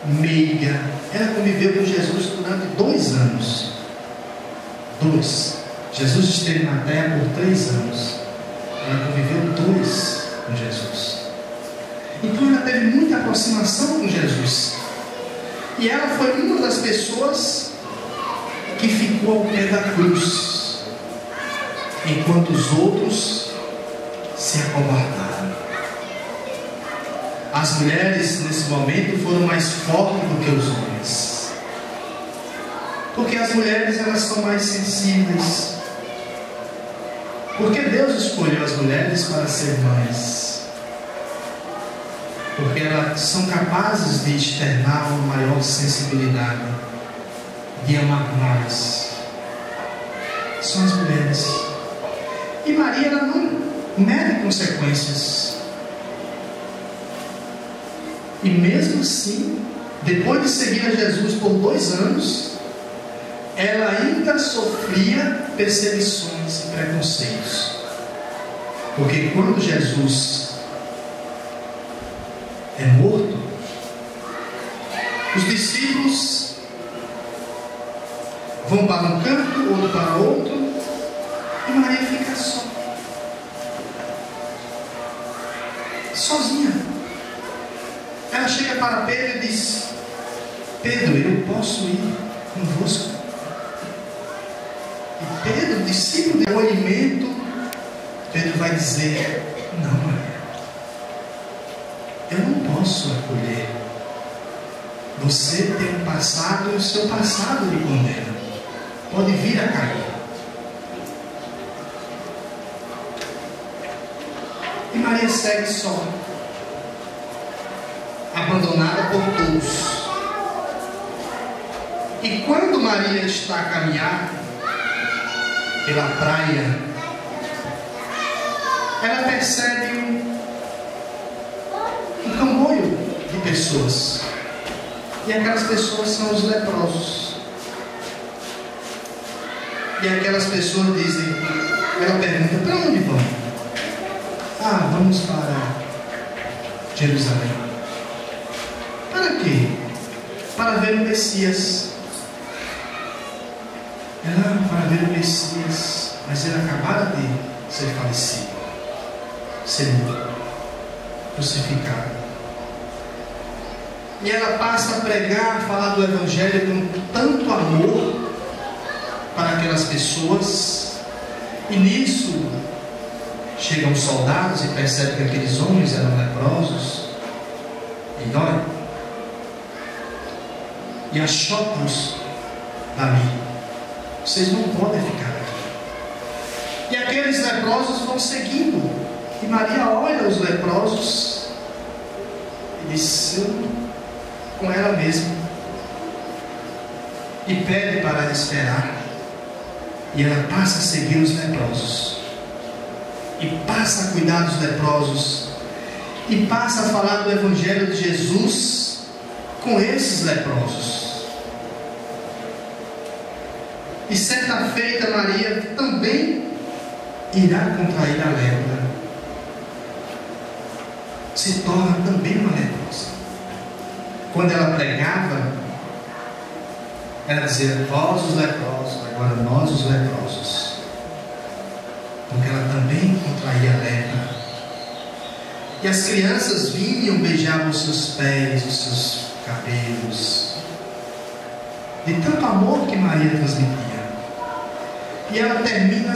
meiga. Ela conviveu com Jesus durante 2 anos. 2. Jesus esteve na terra por 3 anos. Ela conviveu 2 com Jesus. Então ela teve muita aproximação com Jesus. E ela foi uma das pessoas que ficou ao pé da cruz, enquanto os outros se acovardaram. As mulheres nesse momento foram mais fortes do que os homens, porque as mulheres elas são mais sensíveis, porque Deus escolheu as mulheres para ser mães, porque elas são capazes de externar uma maior sensibilidade, de amar mais. São as mulheres. E Maria ela não mede consequências. E mesmo assim, depois de seguir a Jesus por 2 anos, ela ainda sofria perseguições e preconceitos. Porque quando Jesus é morto, os discípulos vão para um canto, outro para outro, e Maria fica sozinha. Ela chega para Pedro e diz: Pedro, eu posso ir convosco? E Pedro, discípulo de acolhimento, Pedro vai dizer: não, Maria, eu não posso acolher. Você tem um passado e o seu passado lhe condena. Pode vir a cair. E Maria segue só, abandonada por todos. E quando Maria está a caminhar pela praia, ela percebe um comboio de pessoas. E aquelas pessoas são os leprosos. E aquelas pessoas dizem, ela pergunta: para onde vão? Ah, vamos para Jerusalém. Para quê? Para ver o Messias. Ela, para ver o Messias, mas ele acabara de ser falecido, ser crucificado. E ela passa a pregar, a falar do Evangelho com tanto amor para aquelas pessoas. E nisso chegam os soldados e percebem que aqueles homens eram leprosos e olham e acham-nos dali: vocês não podem ficar aqui. E aqueles leprosos vão seguindo, e Maria olha os leprosos e diz: com ela mesma, e pede para esperar. E ela passa a seguir os leprosos, e passa a cuidar dos leprosos, e passa a falar do Evangelho de Jesus com esses leprosos. E certa feita Maria também irá contrair a lepra. se torna também uma leprosa. Quando ela pregava, ela dizia: vós os leprosos, agora nós os leprosos. Porque ela também contraía a lepra. E as crianças vinham, beijavam os seus pés, os seus cabelos, de tanto amor que Maria transmitia. E ela termina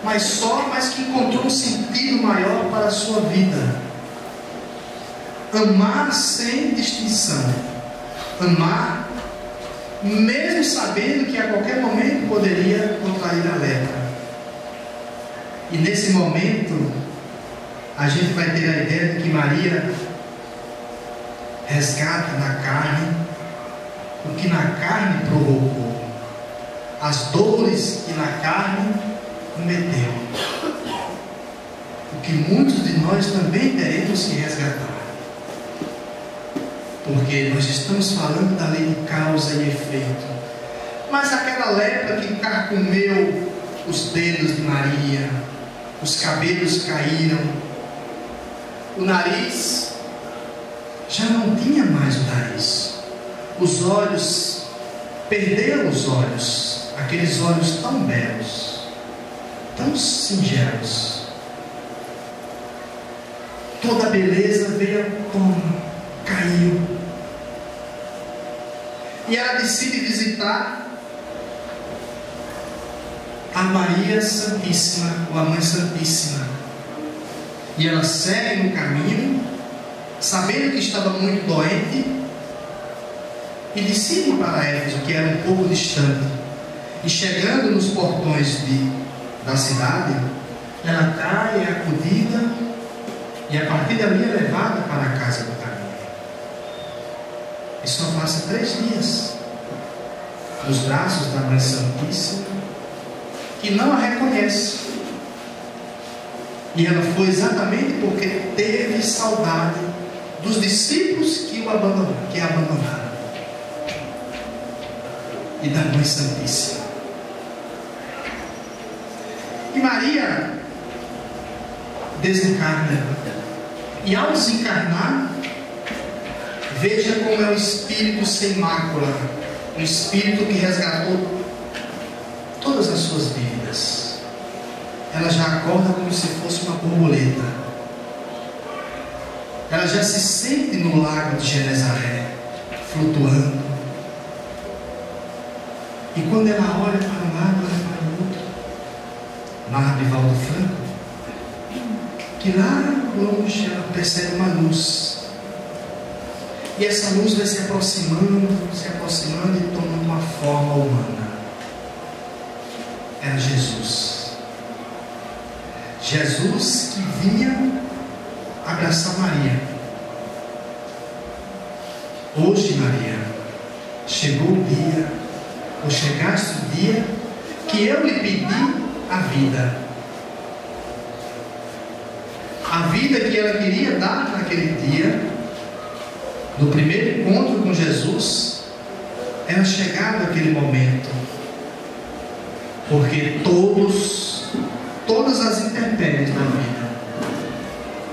mas que encontrou um sentido maior para a sua vida. Amar sem distinção. Amar, mesmo sabendo que a qualquer momento poderia contrair a lepra. E nesse momento, a gente vai ter a ideia de que Maria resgata na carne o que na carne provocou, as dores que na carne cometeu, o que muitos de nós também teremos que resgatar, porque nós estamos falando da lei de causa e efeito. Mas aquela lepra que carcomeu os dedos de Maria, os cabelos caíram, o nariz já não tinha mais o nariz, os olhos, perderam os olhos, aqueles olhos tão belos, tão singelos. Toda a beleza veio à tona, caiu. E ela decide visitar a Maria Santíssima, ou a Mãe Santíssima. E ela segue no caminho, sabendo que estava muito doente, e decide ir para Éfeso, que era um pouco distante. E chegando nos portões da cidade, ela cai, é acudida, e a partir dali é levada para a casa do caminho. E só passa 3 dias nos braços da Mãe Santíssima, que não a reconhece. E ela foi exatamente porque teve saudade dos discípulos que a abandonaram, e da Mãe Santíssima. E Maria desencarna, e ao desencarnar, veja como é o espírito sem mácula, um espírito que resgatou todas as suas dívidas. Ela já acorda como se fosse uma borboleta. Ela já se sente no lago de Genezaré, flutuando. E quando ela olha para um lado, olha para o outro, Mar de Valdo Franco, que lá longe ela percebe uma luz. E essa luz vai se aproximando e tomando uma forma humana. Era Jesus. Jesus que vinha abraçar Maria. Hoje, Maria, chegou o dia, ou chegaste o dia, que eu lhe pedi a vida. A vida que ela queria dar naquele dia, no primeiro encontro com Jesus, era chegado aquele momento. Porque todas as intempéries da vida,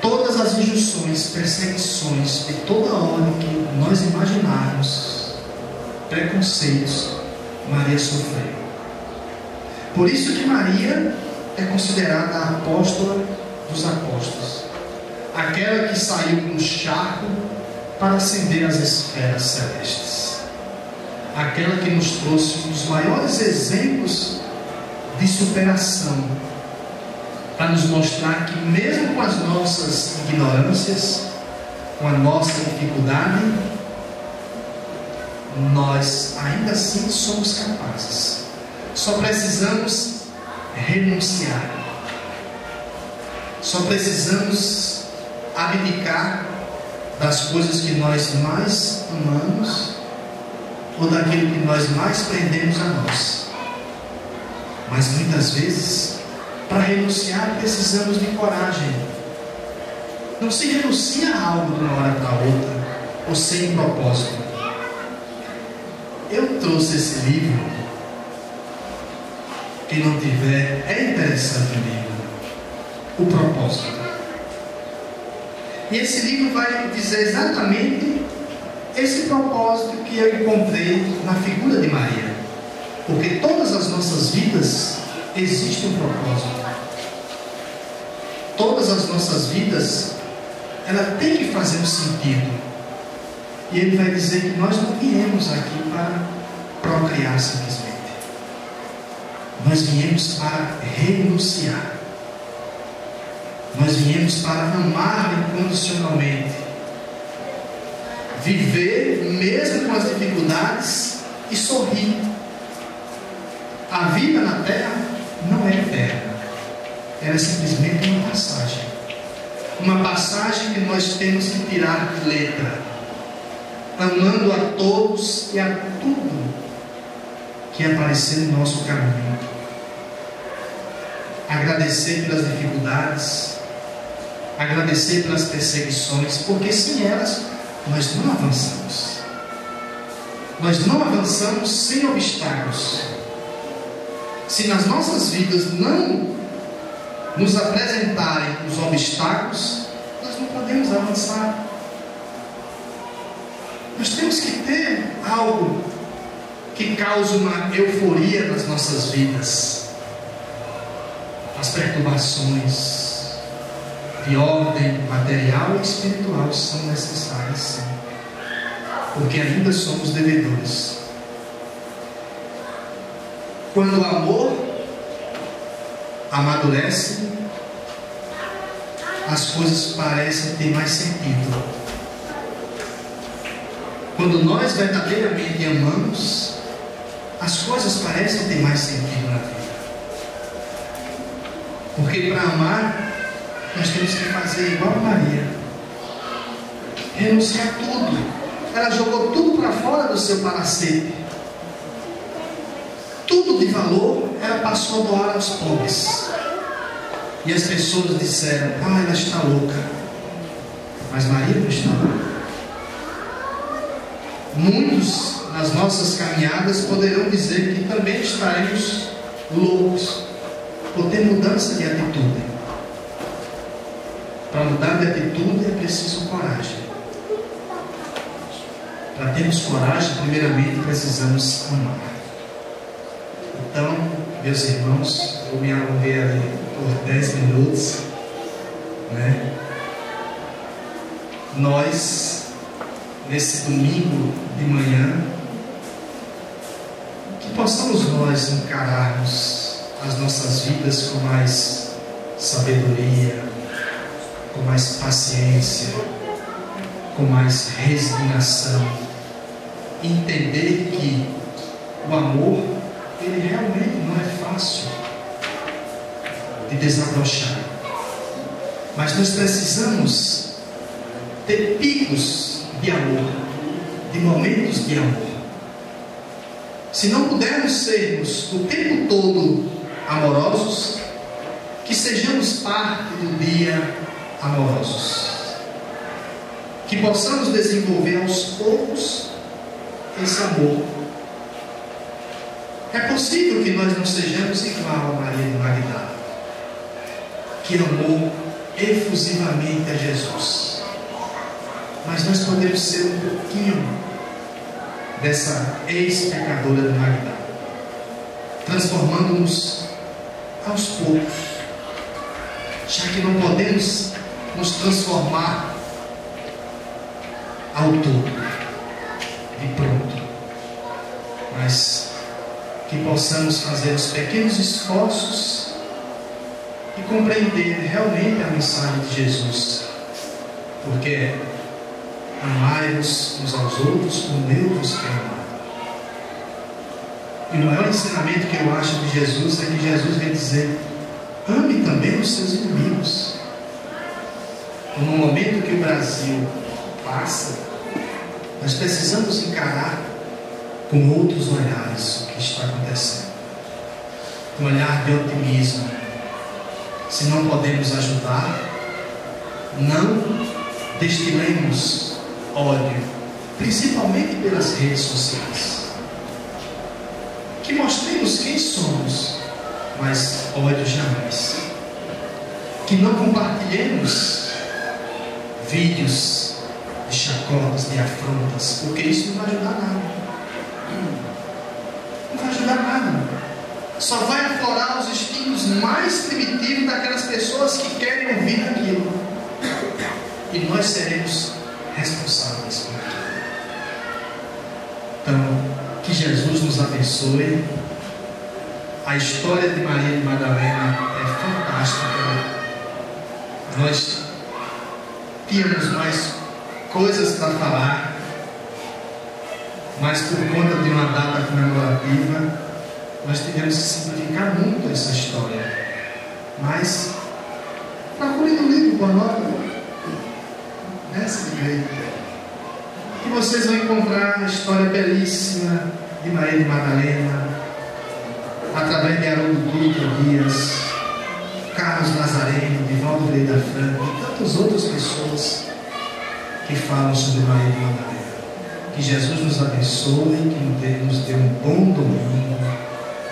todas as injunções, perseguições de toda ordem que nós imaginarmos, preconceitos, Maria sofreu. Por isso que Maria é considerada a apóstola dos apóstolos, aquela que saiu do charco para ascender as esferas celestes, aquela que nos trouxe os maiores exemplos de superação, para nos mostrar que mesmo com as nossas ignorâncias, com a nossa dificuldade, nós ainda assim somos capazes. Só precisamos renunciar, só precisamos abdicar das coisas que nós mais amamos, ou daquilo que nós mais prendemos a nós. Mas muitas vezes, para renunciar, precisamos de coragem. Não se renuncia a algo de uma hora para outra, ou sem propósito. Eu trouxe esse livro. Quem não tiver, é interessante o livro. O propósito. E esse livro vai dizer exatamente esse propósito que eu encontrei na figura de Maria. Porque todas as nossas vidas existe um propósito. Todas as nossas vidas, ela tem que fazer um sentido. E ele vai dizer que nós não viemos aqui para procriar simplesmente. Nós viemos para renunciar. Nós viemos para amar incondicionalmente. Viver mesmo com as dificuldades e sorrir. A vida na terra não é eterna. Ela é simplesmente uma passagem. Uma passagem que nós temos que tirar de letra. Amando a todos e a tudo que aparecer no nosso caminho. Agradecer pelas dificuldades. Agradecer pelas perseguições. Porque sem elas nós não avançamos. Nós não avançamos sem obstáculos. Se nas nossas vidas não nos apresentarem os obstáculos, nós não podemos avançar. Nós temos que ter algo que cause uma euforia nas nossas vidas. As perturbações de ordem material e espiritual são necessárias, sim, porque ainda somos devedores. Quando o amor amadurece, as coisas parecem ter mais sentido. Quando nós verdadeiramente amamos, as coisas parecem ter mais sentido na vida. Porque para amar, nós temos que fazer igual a Maria. Renunciar tudo. Ela jogou tudo para fora do seu palacete. Tudo de valor ela passou a doar aos pobres. E as pessoas disseram: ela está louca. Mas Maria não está louca. Muitos nas nossas caminhadas poderão dizer que também estaremos loucos por ter mudança de atitude. Para mudar de atitude é preciso coragem. Para termos coragem, primeiramente precisamos amar. Então, meus irmãos, eu me alonguei ali por 10 minutos, né? Nós, nesse domingo de manhã, que possamos nós encararmos as nossas vidas com mais sabedoria, com mais paciência, com mais resignação, e entender que o amor, ele realmente não é fácil de desabrochar, mas nós precisamos ter picos de amor, de momentos de amor. Se não pudermos sermos o tempo todo amorosos, que sejamos parte do dia amorosos, que possamos desenvolver aos poucos esse amor. É possível que nós não sejamos igual a Maria de Magdala, que amou efusivamente a Jesus, mas nós podemos ser um pouquinho dessa ex-pecadora de Magdala, transformando-nos aos poucos, já que não podemos nos transformar ao todo, de pronto, mas que possamos fazer os pequenos esforços e compreender realmente a mensagem de Jesus, porque amai-vos uns aos outros como eu vos tenho amado. E o maior ensinamento que eu acho de Jesus é que Jesus vem dizer: ame também os seus inimigos. No momento que o Brasil passa, nós precisamos encarar com outros olhares o que está acontecendo, um olhar de otimismo. Se não podemos ajudar, não destilemos ódio, principalmente pelas redes sociais. Que mostremos quem somos, mas ódio jamais. Que não compartilhemos vídeos de chacotas, de afrontas, porque isso não vai ajudar nada. Não vai ajudar nada. Só vai aflorar os instintos mais primitivos daquelas pessoas que querem ouvir aquilo. E nós seremos responsáveis por aquilo. Então, que Jesus nos abençoe. A história de Maria de Madalena é fantástica. Nós tínhamos mais coisas para falar, mas por conta de uma data comemorativa, nós tivemos que simplificar muito essa história. Mas, procure no livro, boa nota, nessa igreja, que vocês vão encontrar a história belíssima de Maria de Madalena, através de Haroldo Dutra Dias, Carlos Nazareno, Divaldo Pereira Franco e tantas outras pessoas que falam sobre Maria de Madalena. Que Jesus nos abençoe, que nos dê um bom domingo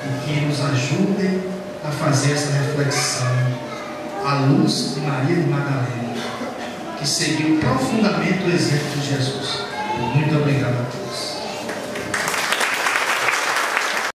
e que nos ajude a fazer essa reflexão à luz de Maria de Madalena, que seguiu profundamente o exemplo de Jesus. Muito obrigado a todos.